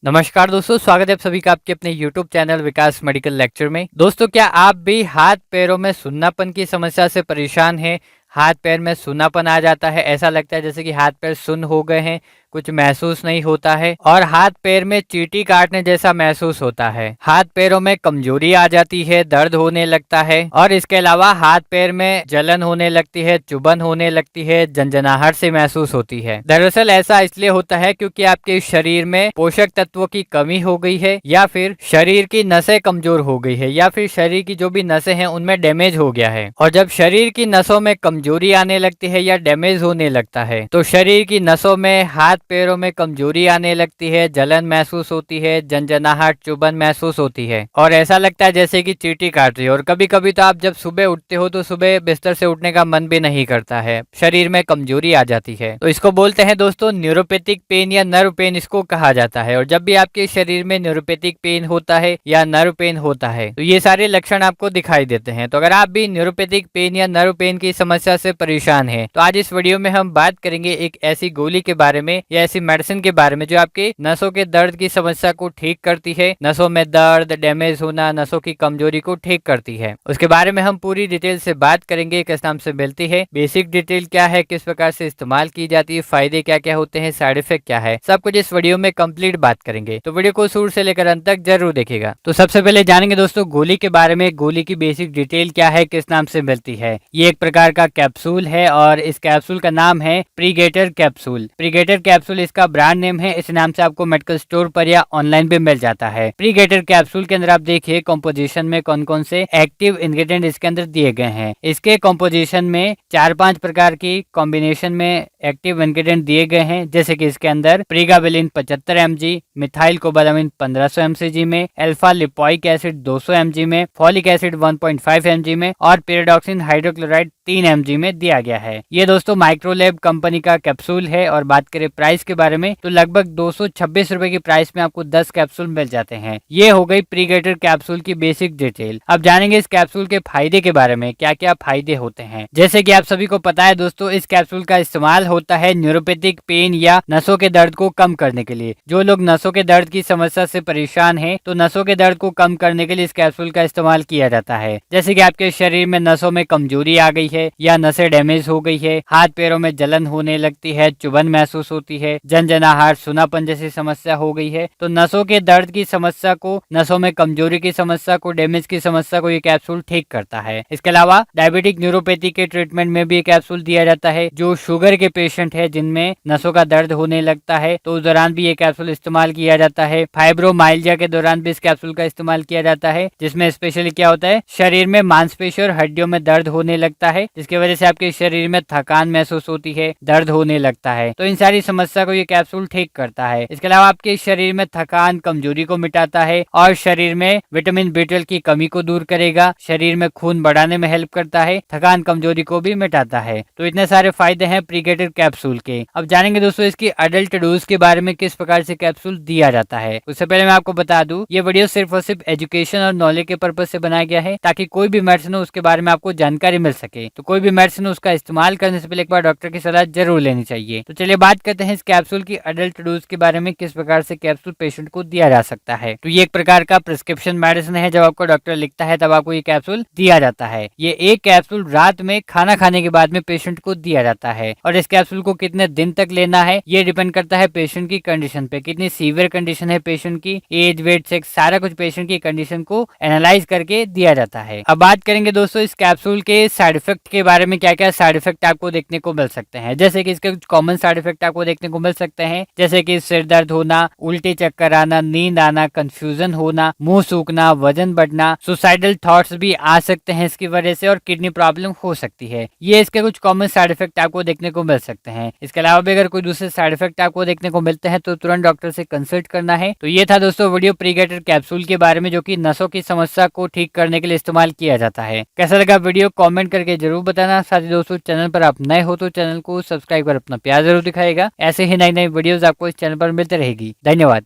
नमस्कार दोस्तों, स्वागत है आप सभी का आपके अपने YouTube चैनल विकास मेडिकल लेक्चर में। दोस्तों, क्या आप भी हाथ पैरों में सुन्नापन की समस्या से परेशान हैं? हाथ पैर में सुन्नापन आ जाता है, ऐसा लगता है जैसे कि हाथ पैर सुन्न हो गए हैं, कुछ महसूस नहीं होता है और हाथ पैर में चींटी काटने जैसा महसूस होता है। हाथ पैरों में कमजोरी आ जाती है, दर्द होने लगता है और इसके अलावा हाथ पैर में जलन होने लगती है, चुभन होने लगती है, झंझनाहट से महसूस होती है। दरअसल ऐसा इसलिए होता है क्योंकि आपके शरीर में पोषक तत्वों की कमी हो गई है या फिर शरीर की नसें कमजोर हो गई है या फिर शरीर की जो भी नसें हैं उनमें डैमेज हो गया है। और जब शरीर की नसों में कमजोरी आने लगती है या डैमेज होने लगता है तो शरीर की नसों में, हाथ पैरों में कमजोरी आने लगती है, जलन महसूस होती है, झंझनाहट, चुभन महसूस होती है और ऐसा लगता है जैसे कि चींटी काट रही है। और कभी कभी तो आप जब सुबह उठते हो तो सुबह बिस्तर से उठने का मन भी नहीं करता है, शरीर में कमजोरी आ जाती है। तो इसको बोलते हैं दोस्तों न्यूरोपैथिक पेन या नर्व पेन इसको कहा जाता है। और जब भी आपके शरीर में न्यूरोपैथिक पेन होता है या नर्व पेन होता है तो ये सारे लक्षण आपको दिखाई देते हैं। तो अगर आप भी न्यूरोपैथिक पेन या नर्व पेन की समस्या से परेशान हैं तो आज इस वीडियो में हम बात करेंगे एक ऐसी गोली के बारे में या ऐसी मेडिसिन के बारे में जो आपके नसों के दर्द की समस्या को ठीक करती है, नसों में दर्द, डैमेज होना, नसों की कमजोरी को ठीक करती है। उसके बारे में हम पूरी डिटेल से बात करेंगे, किस नाम से मिलती है, बेसिक डिटेल क्या है, किस प्रकार से इस्तेमाल की जाती है, फायदे क्या क्या होते हैं, साइड इफेक्ट क्या है, सब कुछ इस वीडियो में कंप्लीट बात करेंगे। तो वीडियो को शुरू से लेकर अंत तक जरूर देखेगा। तो सबसे पहले जानेंगे दोस्तों गोली के बारे में। गोली की बेसिक डिटेल क्या है, किस नाम से मिलती है। ये एक प्रकार का कैप्सूल है और इस कैप्सूल का नाम है प्रीगेटर कैप्सूल। प्रीगेटर कैप्सूल इसका ब्रांड नेम है। इस नाम से आपको मेडिकल स्टोर पर या ऑनलाइन भी मिल जाता है। प्रीगेटर कैप्सूल के अंदर आप देखिए कंपोजिशन में कौन कौन से एक्टिव इंग्रेडिएंट इसके अंदर दिए गए हैं। इसके कंपोजिशन में 4-5 प्रकार की कॉम्बिनेशन में एक्टिव इंग्रेडिएंट दिए गए हैं, जैसे कि इसके अंदर प्रीगाबेलिन 75 mg, मिथाइल कोबालामिन 1500 mg में, अल्फा लिपोइक एसिड 200 mg में, फॉलिक एसिड 1.5 mg में और पेरिडॉक्सिन हाइड्रोक्लोराइड 3 mg में दिया गया है। ये दोस्तों माइक्रोलैब कंपनी का कैप्सूल है। और बात करें प्राइस के बारे में तो लगभग 226 रुपए की प्राइस में आपको 10 कैप्सूल मिल जाते हैं। ये हो गई प्रीगेटर कैप्सूल की बेसिक डिटेल। अब जानेंगे इस कैप्सूल के फायदे के बारे में, क्या क्या फायदे होते हैं। जैसे कि आप सभी को पता है दोस्तों, इस कैप्सूल का इस्तेमाल होता है न्यूरोपैथिक पेन या नसों के दर्द को कम करने के लिए। जो लोग नसों के दर्द की समस्या से परेशान है तो नसों के दर्द को कम करने के लिए इस कैप्सूल का इस्तेमाल किया जाता है। जैसे कि आपके शरीर में नसों में कमजोरी आ गई है या नसें डैमेज हो गई है, हाथ पैरों में जलन होने लगती है, चुभन महसूस होती है, झंझनाहट, सुनापन जैसी समस्या हो गई है तो नसों के दर्द की समस्या को, नसों में कमजोरी की समस्या को, डैमेज की समस्या को ये कैप्सूल ठीक करता है। इसके अलावा डायबिटिक न्यूरोपैथी के ट्रीटमेंट में भी ये कैप्सूल दिया जाता है। जो शुगर के पेशेंट है जिनमें नसों का दर्द होने लगता है तो उस दौरान भी ये कैप्सूल इस्तेमाल किया जाता है। फाइब्रोमाइल्जिया के दौरान भी इस कैप्सूल का इस्तेमाल किया जाता है, जिसमें स्पेशली क्या होता है, शरीर में मांसपेशी और हड्डियों में दर्द होने लगता है, जिसकी वजह से आपके शरीर में थकान महसूस होती है, दर्द होने लगता है। तो इन सारी समस्या को ये कैप्सूल ठीक करता है। इसके अलावा आपके शरीर में थकान, कमजोरी को मिटाता है और शरीर में विटामिन B12 की कमी को दूर करेगा, शरीर में खून बढ़ाने में हेल्प करता है, थकान, कमजोरी को भी मिटाता है। तो इतने सारे फायदे हैं प्रीगेटर कैप्सूल के। अब जानेंगे दोस्तों इसकी अडल्ट डोज के बारे में, किस प्रकार से कैप्सूल दिया जाता है। उससे पहले मैं आपको बता दूं, ये वीडियो सिर्फ और सिर्फ एजुकेशन और नॉलेज के पर्पज से बनाया गया है ताकि कोई भी मेडिसिन हो उसके बारे में आपको जानकारी मिल सके। तो कोई भी मेडिसिन उसका इस्तेमाल करने से पहले एक बार डॉक्टर की सलाह जरूर लेनी चाहिए। तो चलिए बात करते हैं इस कैप्सूल की अडल्ट डोज के बारे में, किस प्रकार से कैप्सूल पेशेंट को दिया जा सकता है। तो ये एक प्रकार का प्रिस्क्रिप्शन मेडिसिन है। जब आपको डॉक्टर लिखता है तब आपको ये कैप्सूल दिया जाता है। ये एक कैप्सूल रात में खाना खाने के बाद में पेशेंट को दिया जाता है। और इस कैप्सूल को कितने दिन तक लेना है ये डिपेंड करता है पेशेंट की कंडीशन पे, कितनी सीवियर कंडीशन है पेशेंट की, एज, वेट, सेक्स, सारा कुछ पेशेंट की कंडीशन को एनालाइज करके दिया जाता है। अब बात करेंगे दोस्तों इस कैप्सूल के साइड इफेक्ट के बारे में, क्या क्या साइड इफेक्ट आपको देखने को मिल सकते हैं। जैसे कि इसके कुछ कॉमन साइड इफेक्ट आपको देखने को मिल सकते हैं, जैसे कि सिर दर्द होना, उल्टे चक्कर आना, नींद आना, कंफ्यूजन होना, मुंह सूखना, वजन बढ़ना, सुसाइडल थॉट्स भी आ सकते हैं इसकी वजह से, और किडनी प्रॉब्लम हो सकती है। ये इसके कुछ कॉमन साइड इफेक्ट आपको देखने को मिल सकते हैं। इसके अलावा भी अगर कोई दूसरे साइड इफेक्ट आपको देखने को मिलते हैं तो तुरंत डॉक्टर से कंसल्ट करना है। तो ये था दोस्तों वीडियो प्रीगेटर कैप्सूल के बारे में, जो कि नसों की समस्या को ठीक करने के लिए इस्तेमाल किया जाता है। कैसा लगा वीडियो कमेंट करके जरूर बताना। साथ ही दोस्तों चैनल पर आप नए हो तो चैनल को सब्सक्राइब कर अपना प्यार जरूर दिखाएगा। ऐसे ही नई नई वीडियोस आपको इस चैनल पर मिलते रहेगी। धन्यवाद।